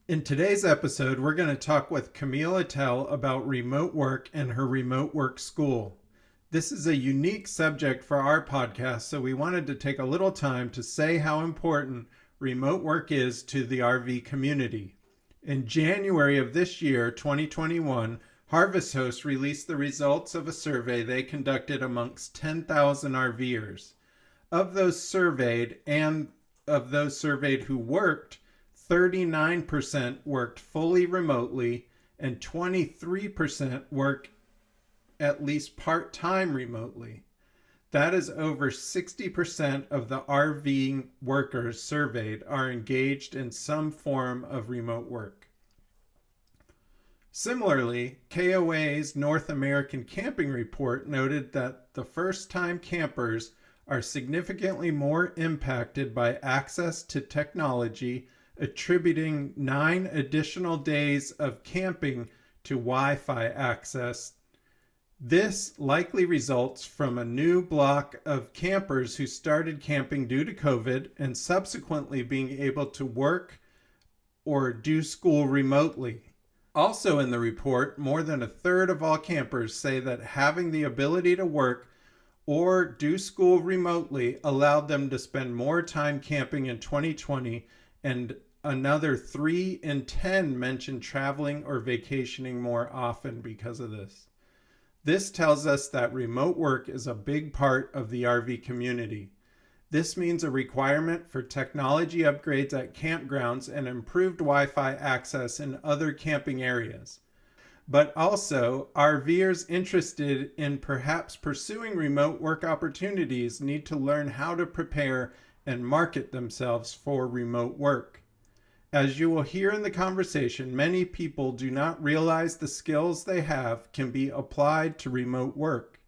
In today's episode, we're going to talk with Camille Attell about remote work and her remote work school. This is a unique subject for our podcast, so we wanted to take a little time to say how important remote work is to the RV community. In January of this year, 2021, Harvest Host released the results of a survey they conducted amongst 10,000 RVers. Of those surveyed and of those surveyed who worked, 39% worked fully remotely and 23% work at least part time remotely. That is over 60% of the RVing workers surveyed are engaged in some form of remote work. Similarly, KOA's North American Camping Report noted that the first time campers are significantly more impacted by access to technology, attributing 9 additional days of camping to Wi Fi access. This likely results from a new block of campers who started camping due to COVID and subsequently being able to work or do school remotely. Also, in the report, more than a third of all campers say that having the ability to work or do school remotely allowed them to spend more time camping in 2020, and another 3 in 10 mentioned traveling or vacationing more often because of this. This tells us that remote work is a big part of the RV community. This means a requirement for technology upgrades at campgrounds and improved Wi Fi access in other camping areas. But also, RVers interested in perhaps pursuing remote work opportunities need to learn how to prepare and market themselves for remote work. As you will hear in the conversation, many people do not realize the skills they have can be applied to remote work.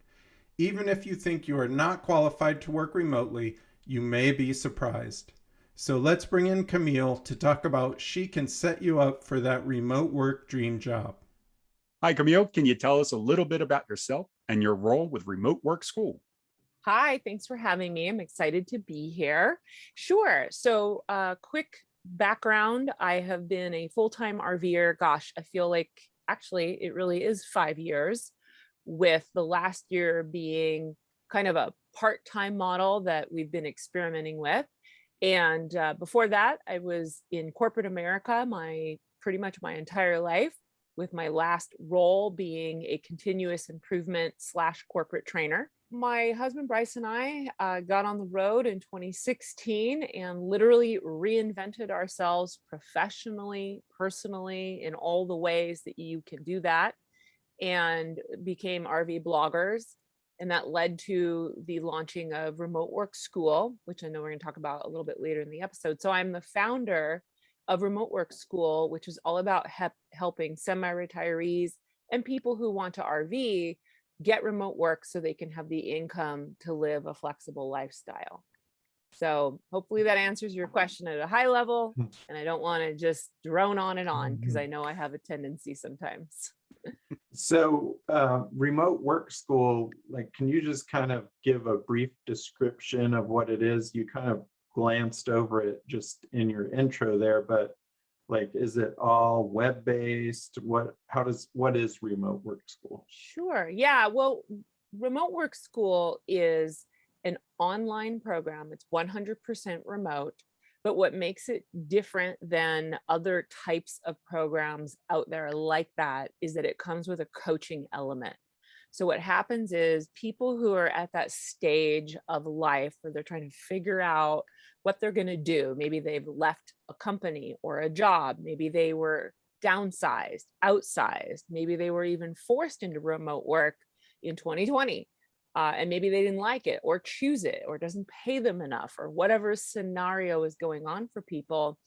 Even if you think you are not qualified to work remotely, you may be surprised. So let's bring in Camille to talk about she can set you up for that remote work dream job. Hi, Camille. Can you tell us a little bit about yourself and your role with Remote Work School? Hi, thanks for having me. I'm excited to be here. Sure. So, quick background, I have been a full-time RVer. Gosh, I feel like actually it really is 5 years, with the last year being kind of a part-time model that we've been experimenting with. And before that, I was in corporate America my pretty much my entire life, with my last role being a continuous improvement slash corporate trainer. My husband Bryce and I got on the road in 2016 and literally reinvented ourselves professionally, personally, in all the ways that you can do that, and became RV bloggers. And that led to the launching of Remote Work School, which I know we're going to talk about a little bit later in the episode. So I'm the founder of Remote Work School, which is all about helping semi-retirees and people who want to RV get remote work so they can have the income to live a flexible lifestyle. So hopefully that answers your question at a high level. And I don't want to just drone on and on, because I know I have a tendency sometimes. So, remote work school, like, can you just kind of give a brief description of what it is? You kind of glanced over it just in your intro there, but like, is it all web-based? What is remote work school? Sure. Yeah. Well, Remote Work School is an online program. It's 100% remote. But what makes it different than other types of programs out there like that is that it comes with a coaching element. So what happens is people who are at that stage of life where they're trying to figure out what they're going to do, maybe they've left a company or a job, maybe they were downsized, outsized, maybe they were even forced into remote work in 2020. And maybe they didn't like it or choose it or it doesn't pay them enough, or whatever scenario is going on for people.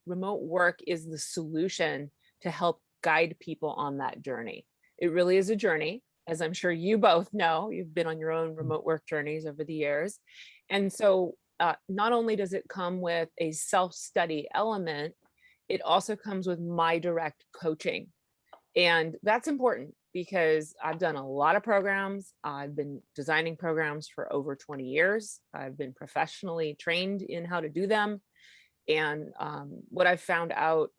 Remote work is the solution to help guide people on that journey. It really is a journey, as I'm sure you both know. You've been on your own remote work journeys over the years. And so not only does it come with a self-study element, it also comes with my direct coaching. And that's important because I've done a lot of programs. I've been designing programs for over 20 years. I've been professionally trained in how to do them. And what I've found out,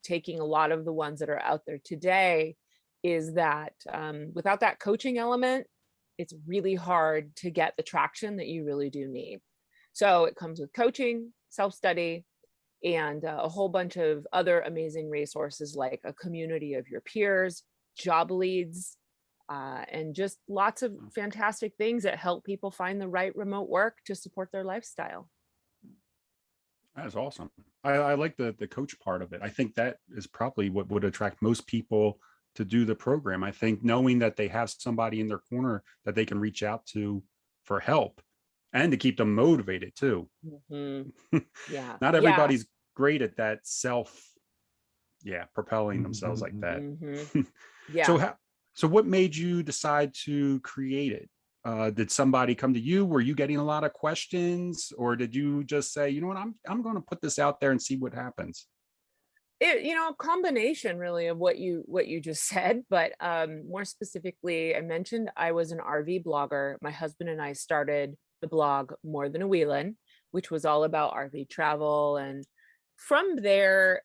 taking a lot of the ones that are out there today, is that without that coaching element, it's really hard to get the traction that you really do need. So it comes with coaching, self-study, and a whole bunch of other amazing resources like a community of your peers, job leads, and just lots of fantastic things that help people find the right remote work to support their lifestyle. That's awesome. I like the coach part of it. I think that is probably what would attract most people to do the program. I think knowing that they have somebody in their corner that they can reach out to for help and to keep them motivated too. Mm-hmm. Yeah. Not everybody's great at that propelling themselves like that. Mm-hmm. Yeah. So what made you decide to create it? Did somebody come to you? Were you getting a lot of questions, or did you just say, you know what, I'm going to put this out there and see what happens? A combination really of what you just said, but more specifically, I mentioned I was an RV blogger. My husband and I started the blog More Than a Wheelin', which was all about RV travel. And from there,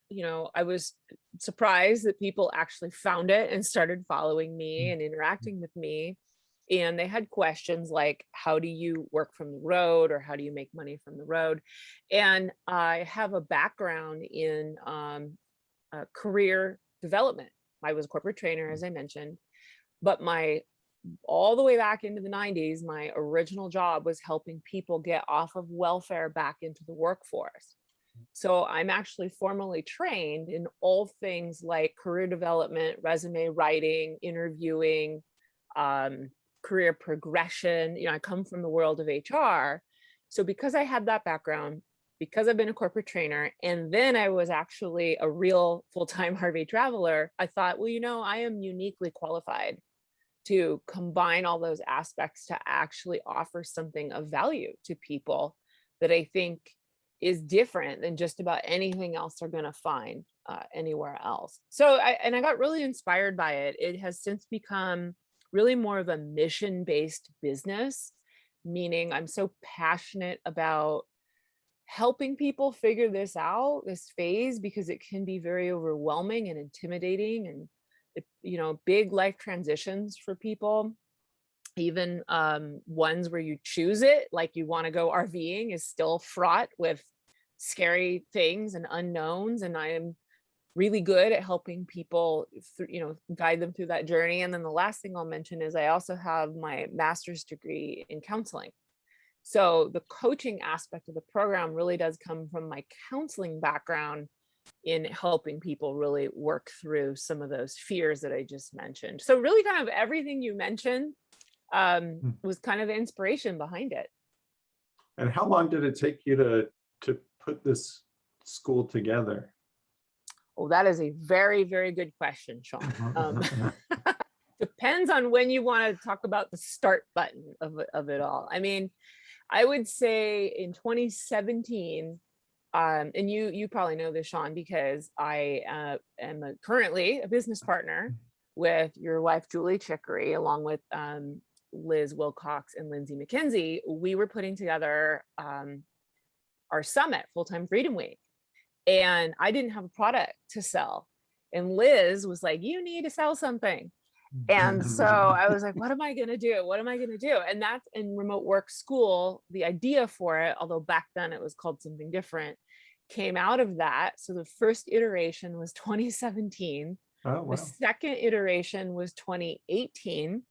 I was surprised that people actually found it and started following me and interacting with me. And they had questions like, how do you work from the road, or how do you make money from the road? And I have a background in career development. I was a corporate trainer, as I mentioned, but all the way back into the 90s, my original job was helping people get off of welfare back into the workforce. So I'm actually formally trained in all things like career development, resume writing, interviewing, career progression. I come from the world of HR. So because I had that background, because I've been a corporate trainer, and then I was actually a real full-time RV traveler, I thought, well, I am uniquely qualified to combine all those aspects to actually offer something of value to people that I think is different than just about anything else they're going to find anywhere else. So I got really inspired by it. It has since become really more of a mission-based business, meaning I'm so passionate about helping people figure this out, this phase, because it can be very overwhelming and intimidating, and big life transitions for people. Even ones where you choose it, like you want to go RVing, is still fraught with scary things and unknowns. And I am really good at helping people, guide them through that journey. And then the last thing I'll mention is I also have my master's degree in counseling. So the coaching aspect of the program really does come from my counseling background in helping people really work through some of those fears that I just mentioned. So really kind of everything you mentioned was kind of the inspiration behind it. And how long did it take you to put this school together? Oh, that is a very, very good question, Sean. Depends on when you want to talk about the start button of it all. I mean, I would say in 2017, and you probably know this, Sean, because I am currently a business partner with your wife, Julie Chicory, along with Liz Wilcox and Lindsay McKenzie. We were putting together our summit, Full-Time Freedom Week, and I didn't have a product to sell. And Liz was like, you need to sell something. And so I was like, what am I going to do? What am I going to do? And that's in remote work school. The idea for it, although back then it was called something different, came out of that. So the first iteration was 2017. Oh, wow. The second iteration was 2018.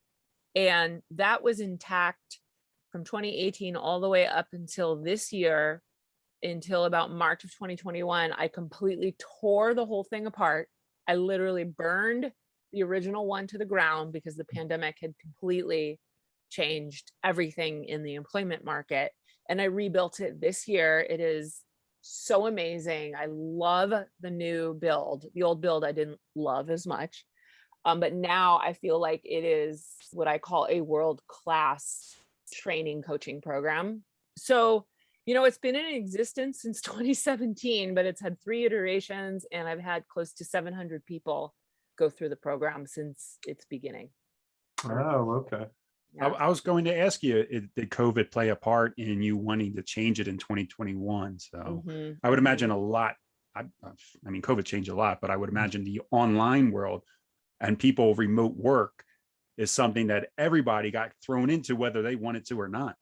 And that was intact from 2018 all the way up until this year, until about March of 2021. I completely tore the whole thing apart. I literally burned the original one to the ground because the pandemic had completely changed everything in the employment market. And I rebuilt it this year. It is so amazing. I love the new build. The old build I didn't love as much. But now I feel like it is what I call a world-class training coaching program. So, it's been in existence since 2017, but it's had 3 iterations, and I've had close to 700 people go through the program since its beginning. Oh, okay. Yeah. I was going to ask you, did COVID play a part in you wanting to change it in 2021? So I would imagine a lot. I mean, COVID changed a lot, but I would imagine the online world and people remote work is something that everybody got thrown into, whether they wanted to or not.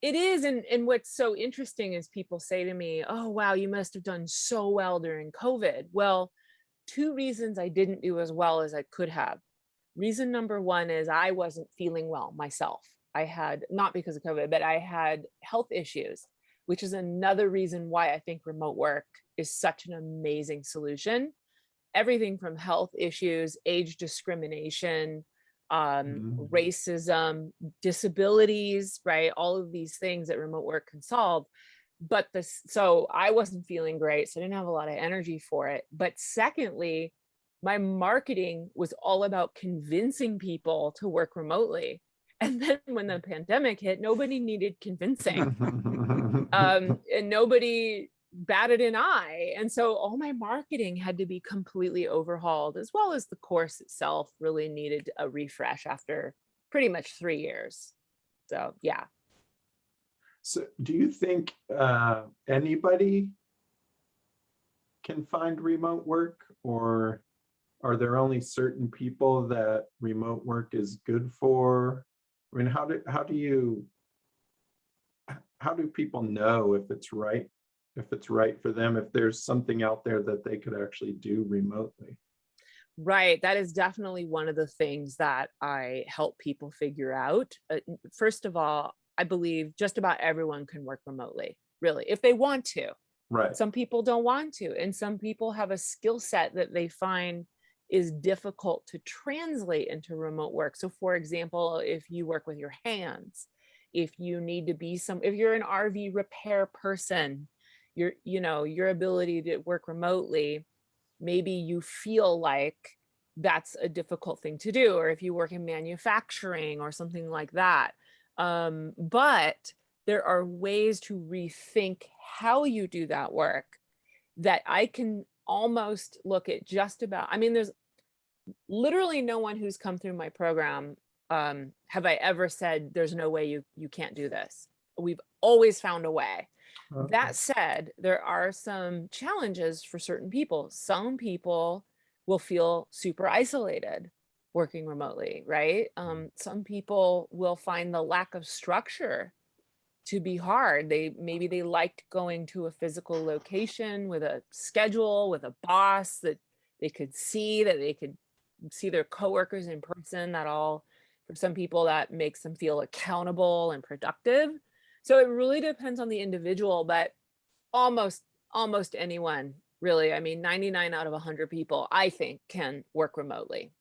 It is. And what's so interesting is people say to me, oh, wow, you must have done so well during COVID. Well, two reasons I didn't do as well as I could have. Reason number one is I wasn't feeling well myself. I had, not because of COVID, but I had health issues, which is another reason why I think remote work is such an amazing solution. Everything from health issues, age discrimination, racism, disabilities, right? All of these things that remote work can solve. But so I wasn't feeling great, so I didn't have a lot of energy for it. But secondly, my marketing was all about convincing people to work remotely. And then when the pandemic hit, nobody needed convincing. And nobody batted an eye. And so all my marketing had to be completely overhauled, as well as the course itself really needed a refresh after pretty much 3 years. So, yeah. So do you think anybody can find remote work, or are there only certain people that remote work is good for? I mean, how do people know if it's right for them, if there's something out there that they could actually do remotely? Right. That is definitely one of the things that I help people figure out. First of all, I believe just about everyone can work remotely, really, if they want to. Right. Some people don't want to, and some people have a skill set that they find is difficult to translate into remote work. So for example, if you work with your hands, if you need to be if you're an RV repair person, your ability to work remotely, maybe you feel like that's a difficult thing to do, or if you work in manufacturing or something like that. But there are ways to rethink how you do that work that I can almost look at just about. I mean, there's literally no one who's come through my program have I ever said there's no way you can't do this. We've always found a way. Okay. That said, there are some challenges for certain people. Some people will feel super isolated working remotely, right? Some people will find the lack of structure to be hard. Maybe they liked going to a physical location with a schedule, with a boss that they could see their coworkers in person. For some people, that makes them feel accountable and productive. So it really depends on the individual, but almost anyone, really. I mean, 99 out of 100 people, I think, can work remotely.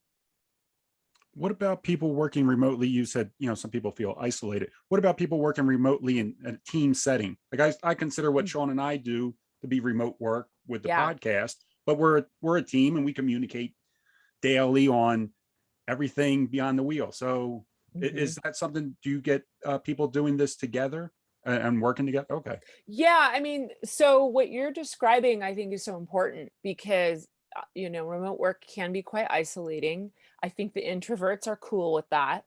What about people working remotely? You said, some people feel isolated. What about people working remotely in a team setting? Like I consider what Sean and I do to be remote work with the podcast, but we're a team and we communicate daily on everything beyond the wheel. So is that something, do you get people doing this together and working together? Okay. Yeah. I mean, so what you're describing, I think, is so important because, remote work can be quite isolating. I think the introverts are cool with that.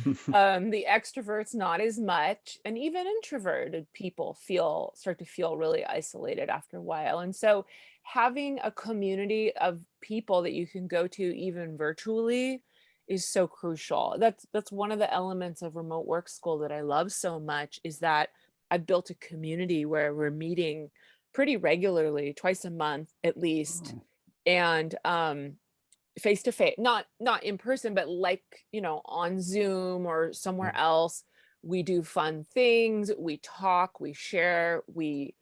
The extroverts, not as much. And even introverted people start to feel really isolated after a while. And so having a community of people that you can go to even virtually is so crucial. That's one of the elements of remote work school that I love so much, is that I've built a community where we're meeting pretty regularly, twice a month at least. And face to face, not in person, but on Zoom or somewhere else. We do fun things, we talk, we share, we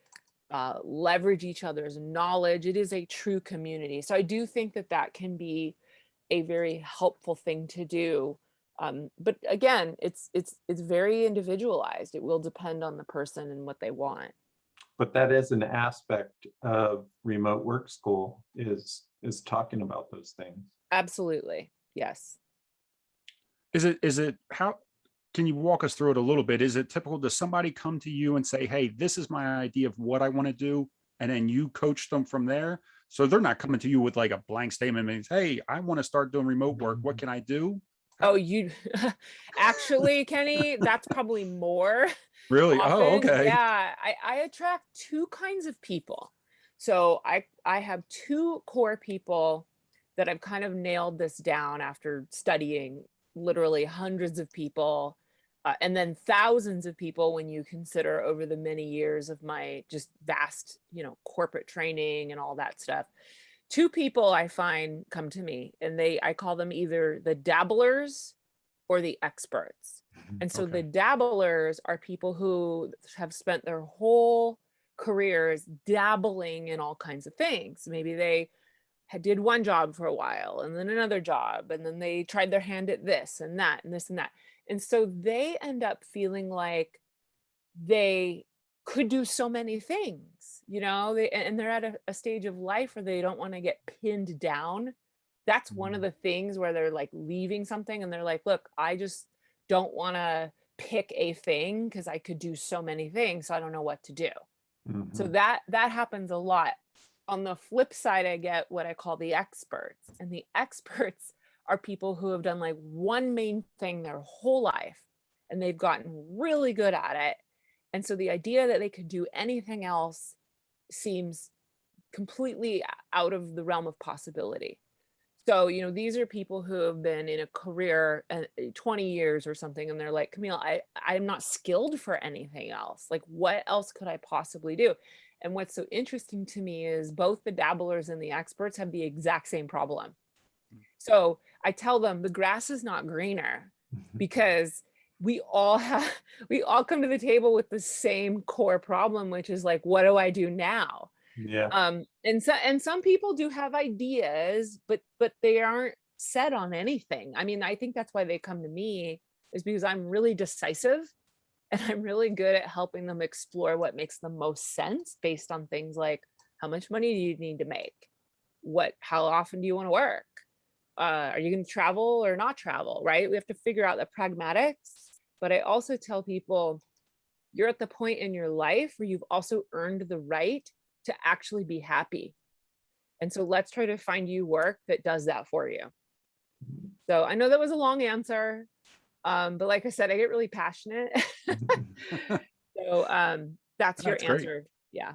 leverage each other's knowledge. It is a true community. So I do think that can be a very helpful thing to do. But again, it's very individualized. It will depend on the person and what they want. But that is an aspect of remote work school, is talking about those things. Absolutely. Yes. Is it how can you walk us through it a little bit? Is it typical? Does somebody come to you and say, hey, this is my idea of what I want to do, and then you coach them from there? So they're not coming to you with like a blank statement and hey, I want to start doing remote work. What can I do? Oh, you actually, Kenny, that's probably more Really? Oh, often. okay. Yeah, I attract two kinds of people. So I have two core people that I've kind of nailed this down after studying literally hundreds of people, and then thousands of people when you consider over the many years of my just vast, corporate training and all that stuff. Two people I find come to me, and I call them either the dabblers or the experts. And so the Okay. dabblers are people who have spent their whole careers dabbling in all kinds of things. Maybe they did one job for a while and then another job, and then they tried their hand at this and that and this and that. And so they end up feeling like they could do so many things, and they're at a stage of life where they don't want to get pinned down. That's one of Mhm. the things where they're like leaving something and they're like, look, I just don't want to pick a thing because I could do so many things, so I don't know what to do. So Mhm. that happens a lot. On the flip side, I get what I call the experts, and the experts are people who have done like one main thing their whole life and they've gotten really good at it. And so the idea that they could do anything else seems completely out of the realm of possibility. So, these are people who have been in a career 20 years or something, and they're like, Camille, I'm not skilled for anything else. Like, what else could I possibly do? And what's so interesting to me is both the dabblers and the experts have the exact same problem. So I tell them the grass is not greener, because we all come to the table with the same core problem, which is like, what do I do now? Yeah. And some people do have ideas, but they aren't set on anything. I mean, I think that's why they come to me, is because I'm really decisive and I'm really good at helping them explore what makes the most sense based on things like, how much money do you need to make? How often do you want to work? Are you going to travel or not travel, right? We have to figure out the pragmatics. But I also tell people, you're at the point in your life where you've also earned the right to actually be happy. And so let's try to find you work that does that for you. So I know that was a long answer, but like I said, I get really passionate. So that's your That's great. answer. Yeah.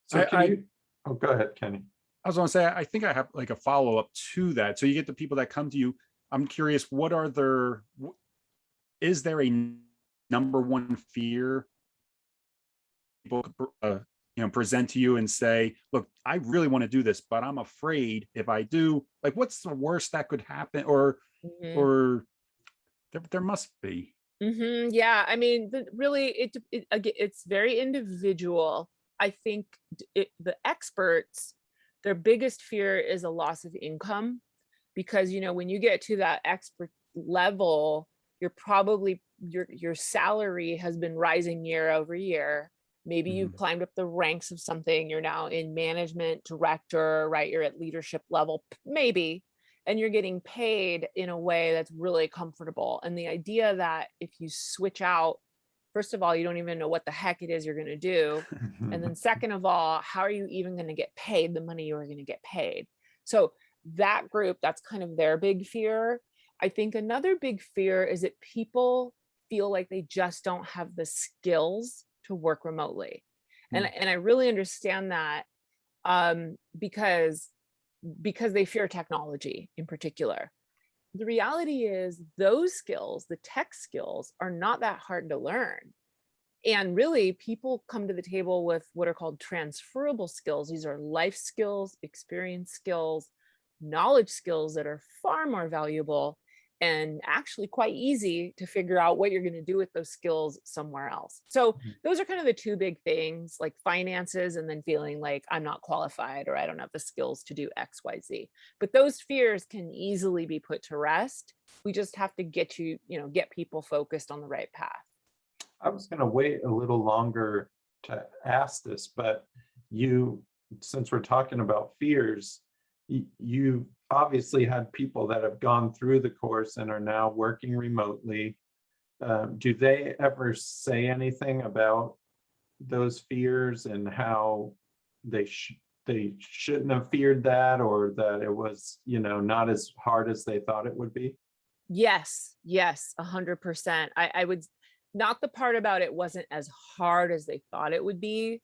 So can I you, oh, go ahead, Kenny. I was going to say, I think I have like a follow up to that. So you get the people that come to you. I'm curious, is there a number one fear people present to you and say, look, I really want to do this, but I'm afraid if I do, like, what's the worst that could happen? Mhm. Or there must be. Yeah, I mean, really, it's very individual. I think the experts, their biggest fear is a loss of income, because when you get to that expert level, you're probably your salary has been rising year over year. Maybe you've Mhm. climbed up the ranks of something. You're now in management, director, right? You're at leadership level, maybe, and you're getting paid in a way that's really comfortable. And the idea that if you switch out, first of all, you don't even know what the heck it is you're going to do. And then second of all, how are you even going to get paid the money you're going to get paid? So that group, that's kind of their big fear. I think another big fear is that people feel like they just don't have the skills to work remotely. Mm. And I really understand that, because they fear technology in particular. The reality is those skills, the tech skills, are not that hard to learn. And really, people come to the table with what are called transferable skills. These are life skills, experience skills, knowledge skills that are far more valuable and actually quite easy to figure out what you're going to do with those skills somewhere else. So those are kind of the two big things, like finances and then feeling like I'm not qualified or I don't have the skills to do XYZ. But those fears can easily be put to rest. We just have to get people focused on the right path. I was going to wait a little longer to ask this, but since we're talking about fears, you obviously had people that have gone through the course and are now working remotely. Do they ever say anything about those fears and how they shouldn't have feared that, or that it was, not as hard as they thought it would be? Yes, yes, 100%. I would, not the part about it wasn't as hard as they thought it would be.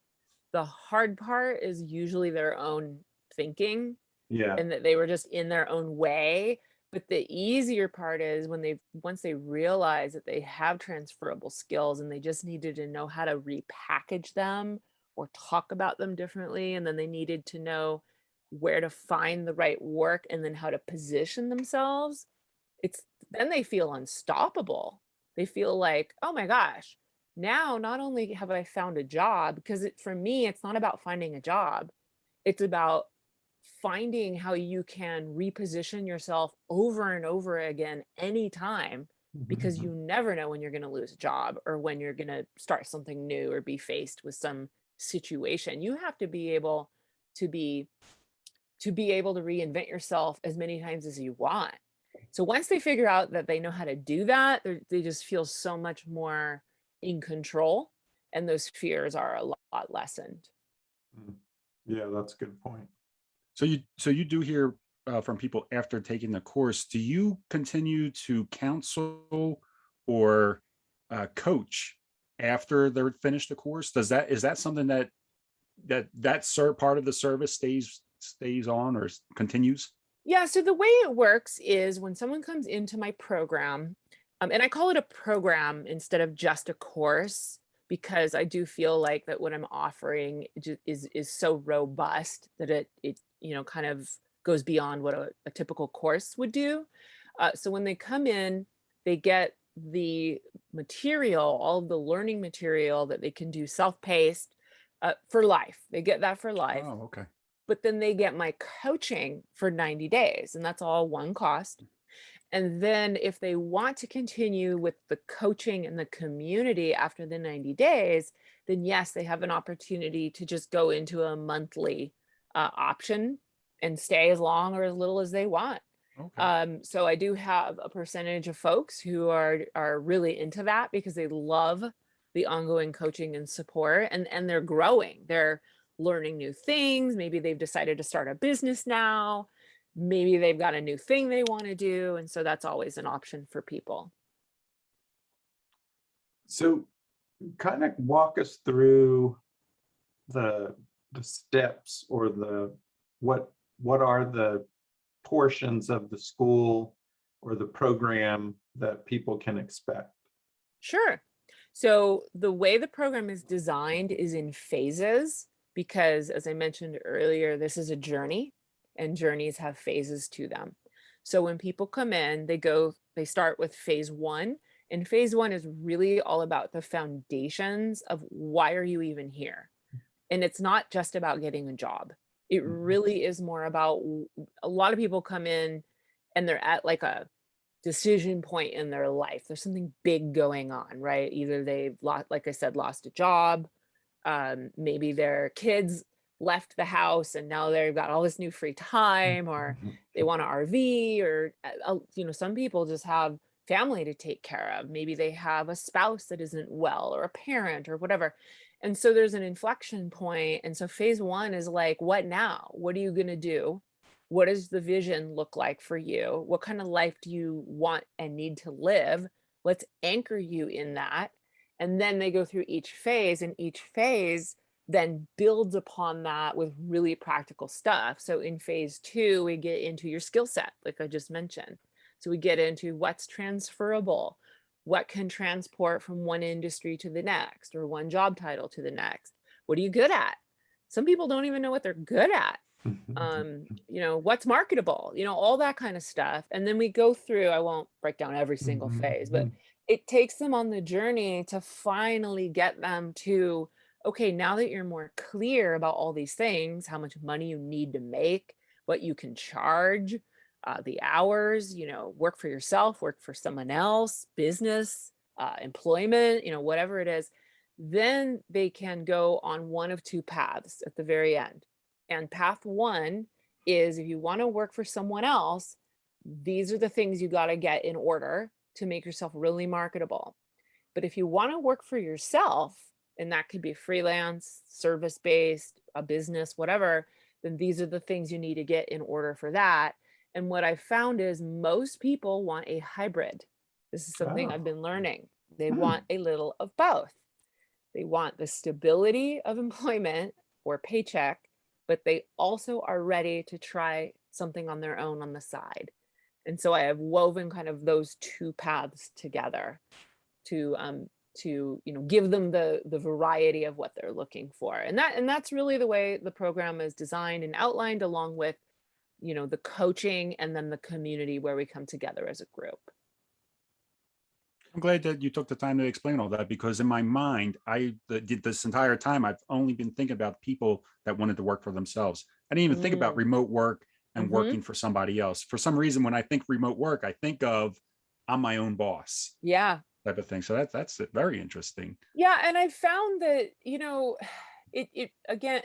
The hard part is usually their own thinking, Yeah. and that they were just in their own way. But the easier part is when they, once they realize that they have transferable skills and they just needed to know how to repackage them or talk about them differently, and then they needed to know where to find the right work and then how to position themselves, it's, then they feel unstoppable. They feel like, "Oh my gosh, now not only have I found a job," because it, for me, it's not about finding a job. It's about finding how you can reposition yourself over and over again anytime, because you never know when you're going to lose a job or when you're going to start something new or be faced with some situation. You have to be able to be to reinvent yourself as many times as you want. So once they figure out that they know how to do that, they just feel so much more in control, and those fears are a lot lessened. Mm. Yeah, that's a good point. So you do hear from people after taking the course. Do you continue to counsel or coach after they're finished the course? Does that, is that something that part of the service stays on or continues? Yeah, so the way it works is when someone comes into my program, and I call it a program instead of just a course, because I do feel like that what I'm offering is so robust that it kind of goes beyond what a typical course would do. So when they come in, they get the material, all of the learning material that they can do self-paced for life. They get that for life, Oh, okay. but then they get my coaching for 90 days, and that's all one cost. And then if they want to continue with the coaching and the community after the 90 days, then yes, they have an opportunity to just go into a monthly option and stay as long or as little as they want. Okay. So I do have a percentage of folks who are really into that because they love the ongoing coaching and support, and they're growing. They're learning new things. Maybe they've decided to start a business now. Maybe they've got a new thing they want to do, and so that's always an option for people. So kind of walk us through the steps, or the what are the portions of the school or the program that people can expect? Sure. So the way the program is designed is in phases because, as I mentioned earlier, this is a journey and journeys have phases to them. So when people come in, they start with phase one. And phase one is really all about the foundations of why are you even here? And it's not just about getting a job. It really is more about, a lot of people come in and they're at like a decision point in their life. There's something big going on, right? Either they've lost, like I said, lost a job. Maybe their kids left the house and now they've got all this new free time, or they want to RV, or some people just have family to take care of. Maybe they have a spouse that isn't well, or a parent, or whatever. And so there's an inflection point. And so phase one is like, what now? What are you going to do? What does the vision look like for you? What kind of life do you want and need to live? Let's anchor you in that. And then they go through each phase, and each phase then builds upon that with really practical stuff. So in phase two, we get into your skill set, like I just mentioned. So we get into what's transferable, what can transport from one industry to the next, or one job title to the next. What are you good at? Some people don't even know what they're good at. What's marketable, all that kind of stuff. And then we go through, I won't break down every single phase, but it takes them on the journey to finally get them to, okay, now that you're more clear about all these things, how much money you need to make, what you can charge, the hours, work for yourself, work for someone else, business, employment, whatever it is, then they can go on one of two paths at the very end. And path one is, if you want to work for someone else, these are the things you got to get in order to make yourself really marketable. But if you want to work for yourself, and that could be freelance, service-based, a business, whatever, then these are the things you need to get in order for that. And what I found is most people want a hybrid. This is something I've been learning. They want a little of both. They want the stability of employment or paycheck, but they also are ready to try something on their own on the side. And so I have woven kind of those two paths together to give them the variety of what they're looking for. And that's really the way the program is designed and outlined, along with the coaching and then the community where we come together as a group. I'm glad that you took the time to explain all that, because in my mind, this entire time, I've only been thinking about people that wanted to work for themselves. I didn't even think about remote work and working for somebody else. For some reason, when I think remote work, I think of I'm my own boss. Yeah. Type of thing. So that's very interesting. Yeah. And I found that, it again,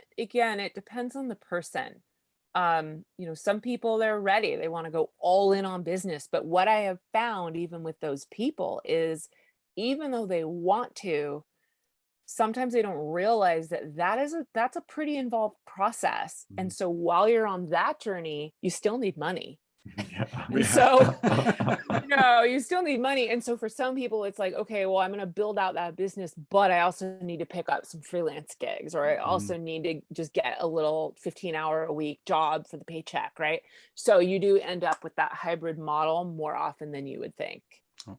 it depends on the person. Some people, they're ready, they want to go all in on business. But what I have found, even with those people, is even though they want to, sometimes they don't realize that's a pretty involved process. And so while you're on that journey, you still need money. And so you still need money. And so for some people, it's like, okay, well, I'm going to build out that business, but I also need to pick up some freelance gigs, or I also need to just get a little 15-hour-a-week job for the paycheck, right? So you do end up with that hybrid model more often than you would think. Okay.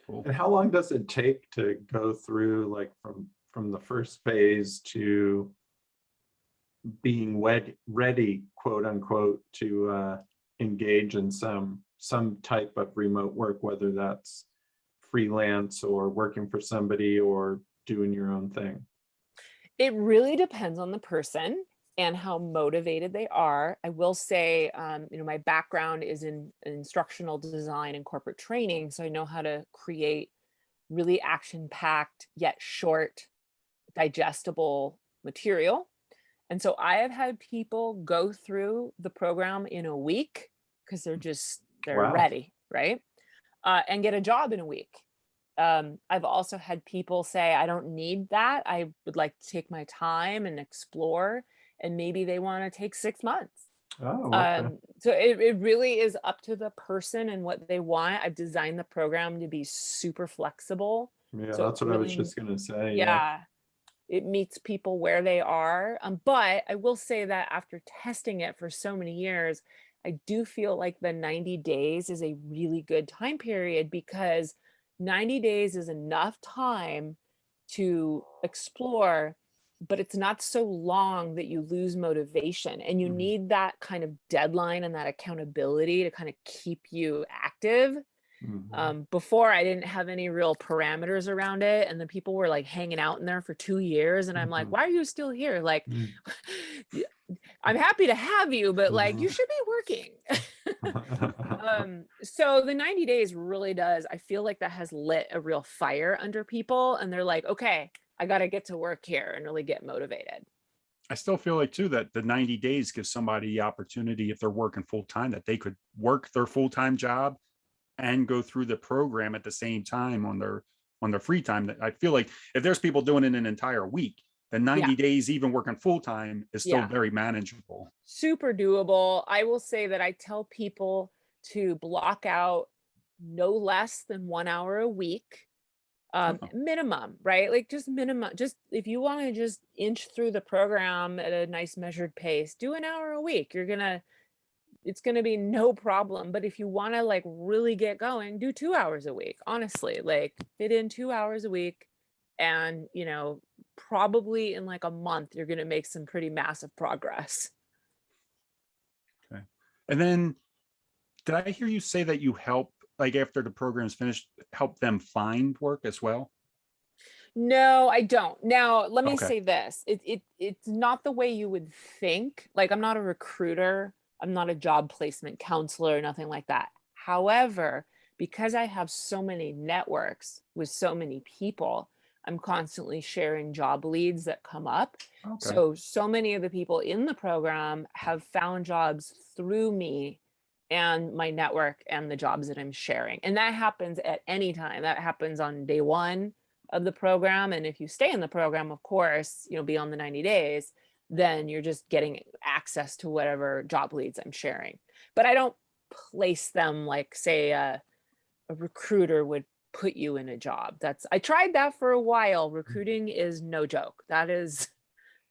Cool. And how long does it take to go through, like from the first phase to being ready, quote unquote, to engage in some type of remote work, whether that's freelance or working for somebody or doing your own thing? It really depends on the person and how motivated they are. I will say, my background is in instructional design and corporate training, so I know how to create really action-packed yet short, digestible material. And so I have had people go through the program in a week because they're ready, right? And get a job in a week. I've also had people say, I don't need that. I would like to take my time and explore, and maybe they want to take 6 months. Oh, okay. So it really is up to the person and what they want. I've designed the program to be super flexible. Yeah, So that's what I was just going to say. Yeah. It meets people where they are. But I will say that after testing it for so many years, I do feel like the 90 days is a really good time period, because 90 days is enough time to explore, but it's not so long that you lose motivation, and you need that kind of deadline and that accountability to kind of keep you active. Before, I didn't have any real parameters around it, and the people were like hanging out in there for 2 years, and I'm like, why are you still here? Like, I'm happy to have you, but like, you should be working. So the 90 days really does, I feel like that has lit a real fire under people, and they're like, okay, I got to get to work here and really get motivated. I still feel like too that the 90 days gives somebody the opportunity, if they're working full time, that they could work their full-time job and go through the program at the same time on their free time. That I feel like if there's people doing it an entire week, the 90 days, even working full time, is still very manageable. Super doable. I will say that I tell people to block out no less than 1 hour a week, minimum, right? Like just minimum. Just if you want to just inch through the program at a nice measured pace, do an hour a week. It's going to be no problem. But if you want to like really get going, do 2 hours a week. Honestly, like fit in 2 hours a week, and probably in like a month, you're going to make some pretty massive progress. Okay. And then did I hear you say that you help, like after the program is finished, help them find work as well? No, I don't. Now, let me say this. It's not the way you would think. Like, I'm not a recruiter. I'm not a job placement counselor, nothing like that. However, because I have so many networks with so many people, I'm constantly sharing job leads that come up. So many of the people in the program have found jobs through me and my network and the jobs that I'm sharing. And that happens at any time. That happens on day one of the program. And if you stay in the program, of course, beyond the 90 days, then you're just getting access to whatever job leads I'm sharing. But I don't place them like, say, a recruiter would put you in a job. I tried that for a while. Recruiting is no joke. That is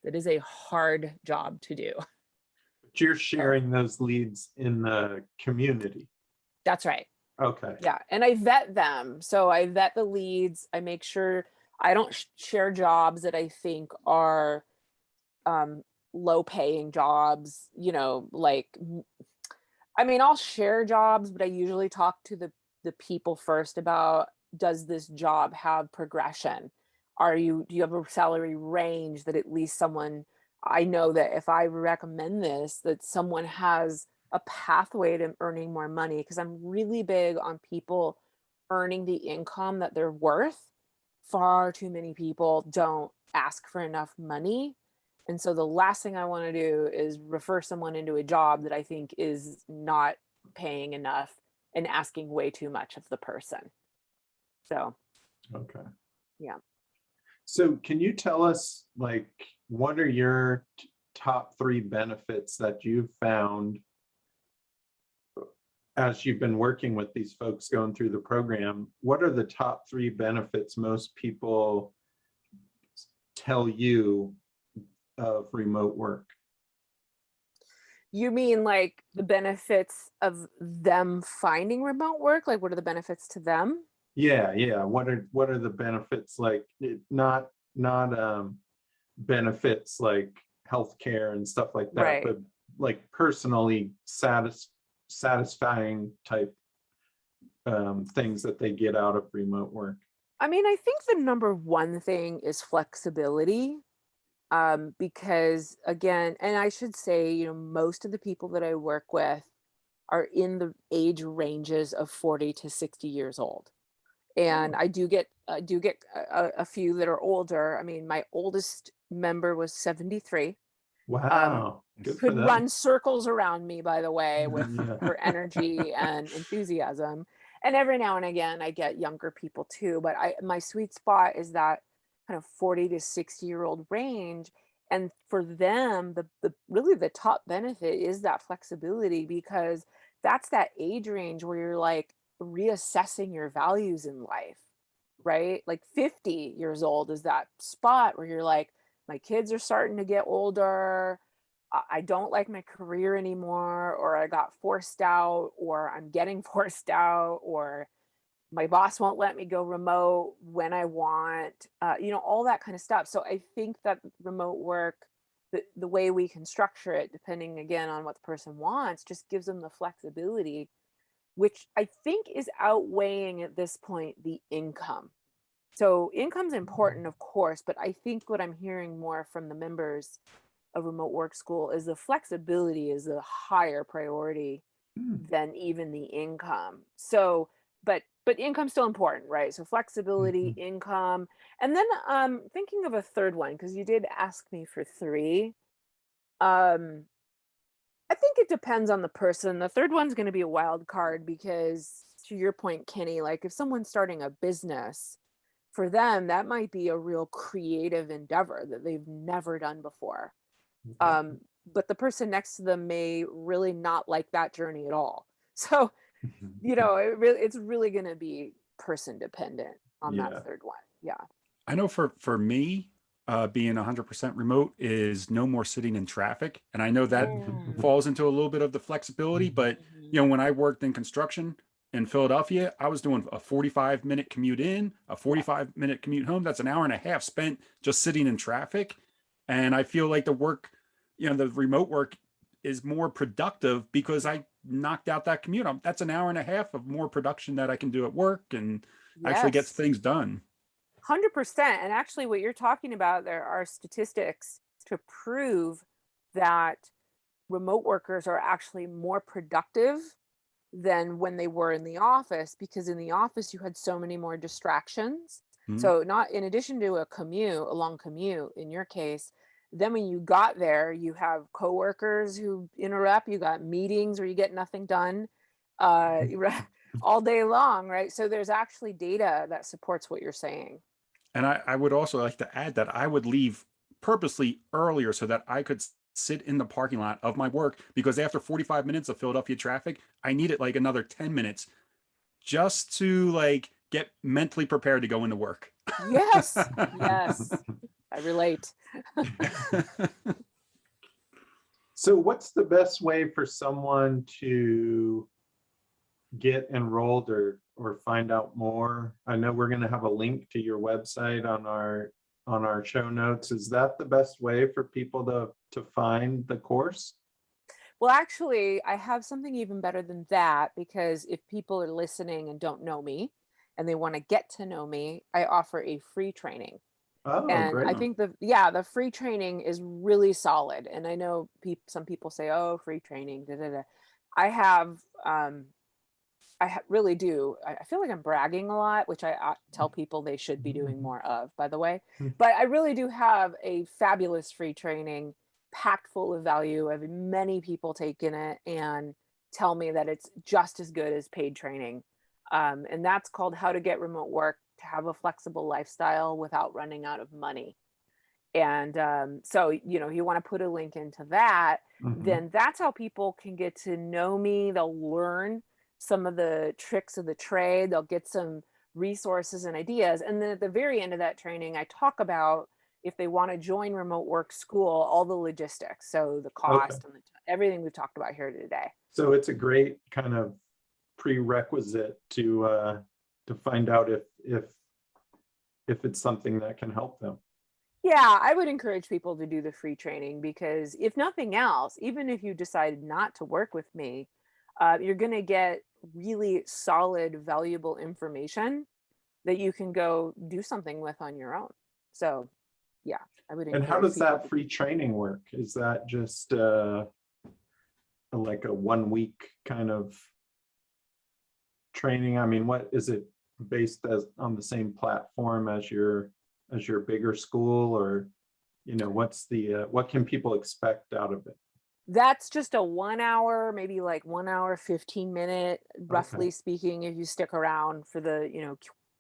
a hard job to do. But you're sharing those leads in the community. That's right. Okay. Yeah. And I vet them. So I vet the leads. I make sure I don't share jobs that I think are low paying jobs, like, I mean, I'll share jobs, but I usually talk to the people first about, does this job have progression? Do you have a salary range that at least I know that if I recommend this, that someone has a pathway to earning more money? Because I'm really big on people earning the income that they're worth. Far too many people don't ask for enough money. And so the last thing I want to do is refer someone into a job that I think is not paying enough and asking way too much of the person. So, okay. Yeah. So can you tell us, like, what are your top 3 benefits that you've found as you've been working with these folks going through the program? What are the top 3 benefits most people tell you of remote work? You mean like the benefits of them finding remote work? Like, what are the benefits to them? Yeah. What are the benefits, like, not benefits like healthcare and stuff like that, Right. but like personally satisfying type things that they get out of remote work? I mean, I think the number one thing is flexibility. Because again, and I should say, most of the people that I work with are in the age ranges of 40 to 60 years old. And I do get a few that are older. I mean, my oldest member was 73. Wow. Good for Could them. run circles around me, by the way, with Yeah. her energy and enthusiasm. And every now and again, I get younger people too. But my sweet spot is that kind of 40 to 60-year-old range. And for them, the really the top benefit is that flexibility, because that's that age range where you're like reassessing your values in life, right? Like 50 years old is that spot where you're like, my kids are starting to get older. I don't like my career anymore, or I got forced out, or I'm getting forced out, or my boss won't let me go remote when I want, all that kind of stuff. So I think that remote work, the way we can structure it, depending again on what the person wants, just gives them the flexibility, which I think is outweighing at this point the income. So income's important, of course, but I think what I'm hearing more from the members of remote work school is the flexibility is a higher priority than even the income. So, but income's still important, right? So flexibility, income, and then thinking of a third one, because you did ask me for 3. I think it depends on the person. The third one's going to be a wild card because, to your point, Kenny, like if someone's starting a business, for them, that might be a real creative endeavor that they've never done before. But the person next to them may really not like that journey at all. So, it's really going to be person dependent on that third one. Yeah. I know for me, being 100% remote is no more sitting in traffic. And I know that falls into a little bit of the flexibility, but when I worked in construction in Philadelphia, I was doing a 45-minute commute in, a 45-minute commute home. That's an hour and a half spent just sitting in traffic. And I feel like the work, the remote work is more productive because I knocked out that commute. That's an hour and a half of more production that I can do at work and actually gets things done. 100%. And actually what you're talking about, there are statistics to prove that remote workers are actually more productive than when they were in the office, because in the office you had so many more distractions. So not in addition to a long commute in your case, then when you got there, you have coworkers who interrupt, you got meetings where you get nothing done all day long, right? So there's actually data that supports what you're saying. And I would also like to add that I would leave purposely earlier so that I could sit in the parking lot of my work, because after 45 minutes of Philadelphia traffic, I needed like another 10 minutes just to like get mentally prepared to go into work. Yes. Yes. I relate. So what's the best way for someone to get enrolled or find out more? I know we're going to have a link to your website on our show notes. Is that the best way for people to find the course? Well, actually, I have something even better than that, because if people are listening and don't know me and they want to get to know me, I offer a free training. Oh, And I great. think the free training is really solid. And I know some people say, "Oh, free training, da da da." I have, really do. I feel like I'm bragging a lot, which I tell people they should be doing more of, by the way. But I really do have a fabulous free training, packed full of value. I've had many people taken it and tell me that it's just as good as paid training. And that's called How to Get Remote Work to Have a Flexible Lifestyle Without Running Out of Money. And so, you want to put a link into that, then that's how people can get to know me. They'll learn some of the tricks of the trade. They'll get some resources and ideas. And then at the very end of that training, I talk about, if they want to join remote work school, all the logistics. So the cost and everything we've talked about here today. So it's a great kind of prerequisite to find out if it's something that can help them. Yeah, I would encourage people to do the free training, because if nothing else, even if you decide not to work with me, you're going to get really solid, valuable information that you can go do something with on your own. So yeah, I would encourage. And how does people that free training work? Is that just like a 1 week kind of training? I mean, what is it based on the same platform as your bigger school, or what can people expect out of it? That's just a 1 hour, maybe like 1 hour, 15-minute, roughly speaking, if you stick around for the,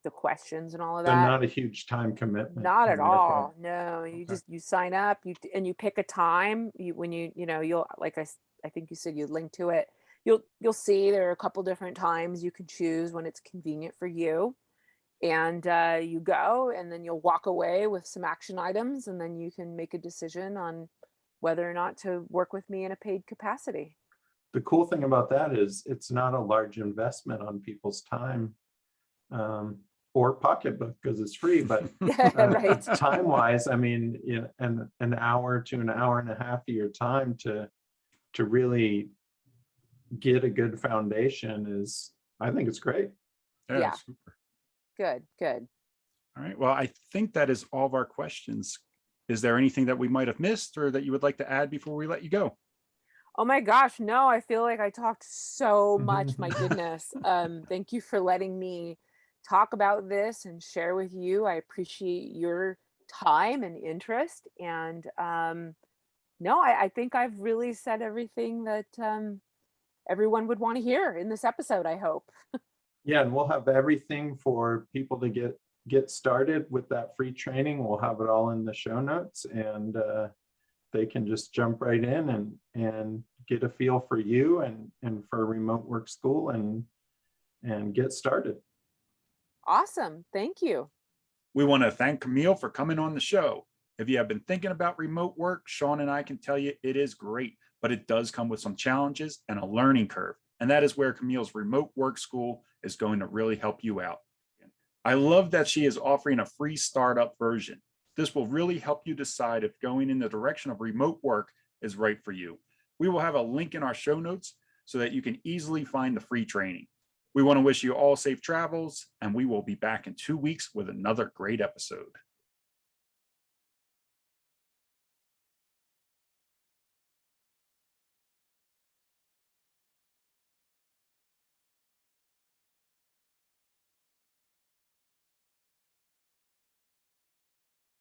the questions and all of So that. not a huge time commitment. Not at on your part. all. No, you sign up, and you pick a time. You'll, like I think you said you link to it. You'll see there are a couple different times you can choose when it's convenient for you. And you go, and then you'll walk away with some action items, and then you can make a decision on whether or not to work with me in a paid capacity. The cool thing about that is it's not a large investment on people's time or pocketbook, because it's free, but Right. time wise, I mean, an hour to an hour and a half of your time to really get a good foundation is, I think it's great. Yeah. Super. Good. All right. Well, I think that is all of our questions. Is there anything that we might have missed or that you would like to add before we let you go? Oh my gosh, no, I feel like I talked so much. My goodness. Thank you for letting me talk about this and share with you. I appreciate your time and interest. And no, I think I've really said everything that everyone would want to hear in this episode, I hope. Yeah, and we'll have everything for people to get started with that free training. We'll have it all in the show notes, and they can just jump right in and get a feel for you and for remote work school and get started. Awesome. Thank you. We want to thank Camille for coming on the show. If you have been thinking about remote work, Sean and I can tell you it is great, but it does come with some challenges and a learning curve. And that is where Camille's remote work school is going to really help you out. I love that she is offering a free startup version. This will really help you decide if going in the direction of remote work is right for you. We will have a link in our show notes so that you can easily find the free training. We want to wish you all safe travels, and we will be back in 2 weeks with another great episode.